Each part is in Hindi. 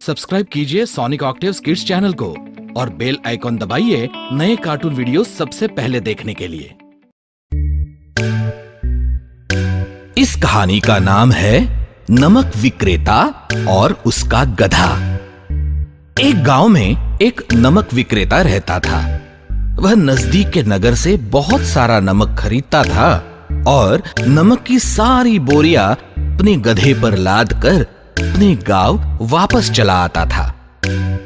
सब्सक्राइब कीजिए सोनिक ऑक्टेव्स किड्स चैनल को और बेल आइकॉन दबाइए नए कार्टून वीडियो सबसे पहले देखने के लिए। इस कहानी का नाम है नमक विक्रेता और उसका गधा। एक गांव में एक नमक विक्रेता रहता था। वह नजदीक के नगर से बहुत सारा नमक खरीदता था और नमक की सारी बोरियां अपने गधे पर लाद कर अपने गांव वापस चला आता था।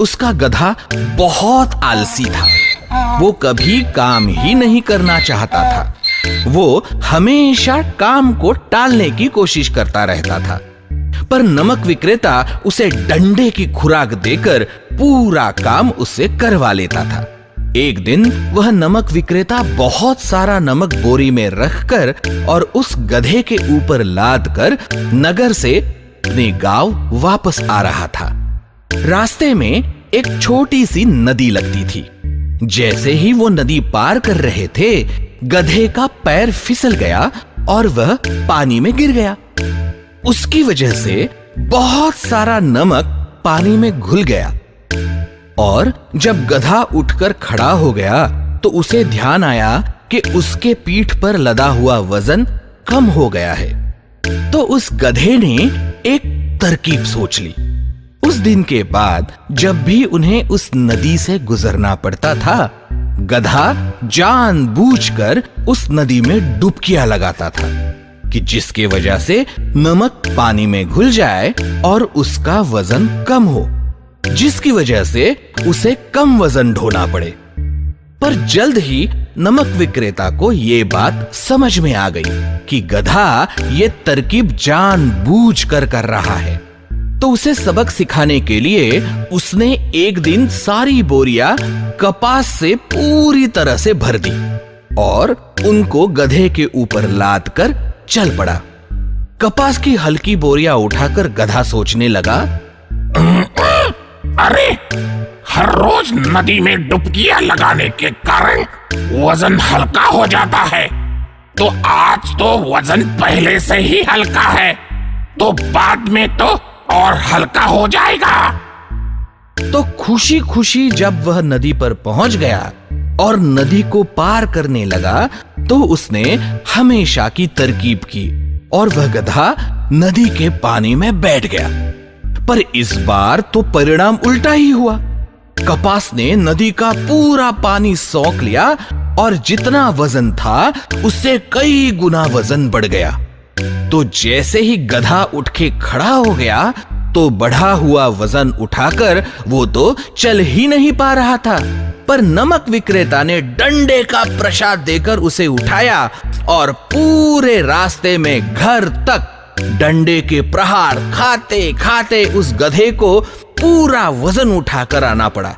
उसका गधा बहुत आलसी था। वो कभी काम ही नहीं करना चाहता था। वो हमेशा काम को टालने की कोशिश करता रहता था। पर नमक विक्रेता उसे डंडे की खुराक देकर पूरा काम उससे करवा लेता था। एक दिन वह नमक विक्रेता बहुत सारा नमक बोरी में रखकर और उस गधे के ऊपर लाद कर नगर से अपने गांव वापस आ रहा था। रास्ते में एक छोटी सी नदी लगती थी। जैसे ही वो नदी पार कर रहे थे, गधे का पैर फिसल गया और वह पानी में गिर गया। उसकी वजह से बहुत सारा नमक पानी में घुल गया और जब गधा उठकर खड़ा हो गया तो उसे ध्यान आया कि उसके पीठ पर लदा हुआ वजन कम हो गया है। तो उस गधे ने एक तरकीब सोच ली। उस दिन के बाद जब भी उन्हें उस नदी से गुजरना पड़ता था, गधा जानबूझकर उस नदी में डुबकियां लगाता था कि जिसकी वजह से नमक पानी में घुल जाए और उसका वजन कम हो, जिसकी वजह से उसे कम वजन ढोना पड़े। पर जल्द ही नमक विक्रेता को यह बात समझ में आ गई कि गधा ये तरकीब जानबूझकर कर रहा है। तो उसे सबक सिखाने के लिए उसने एक दिन सारी बोरियां कपास से पूरी तरह से भर दी और उनको गधे के ऊपर लाद कर चल पड़ा। कपास की हल्की बोरियां उठाकर गधा सोचने लगा, अरे, हर रोज नदी में डुबकियां लगाने के कारण वजन हल्का हो जाता है। तो आज तो वजन पहले से ही हल्का है, तो बाद में तो और हल्का हो जाएगा। तो खुशी खुशी जब वह नदी पर पहुंच गया और नदी को पार करने लगा तो उसने हमेशा की तरकीब की और वह गधा नदी के पानी में बैठ गया। पर इस बार तो परिणाम उल्टा ही हुआ। कपास ने नदी का पूरा पानी सोख लिया और जितना वजन था उससे कई गुना वजन बढ़ गया। तो जैसे ही गधा उठ के खड़ा हो गया तो बढ़ा हुआ वजन उठाकर वो तो चल ही नहीं पा रहा था। पर नमक विक्रेता ने डंडे का प्रसाद देकर उसे उठाया और पूरे रास्ते में घर तक डंडे के प्रहार खाते खाते उस गधे को पूरा वजन उठाकर आना पड़ा।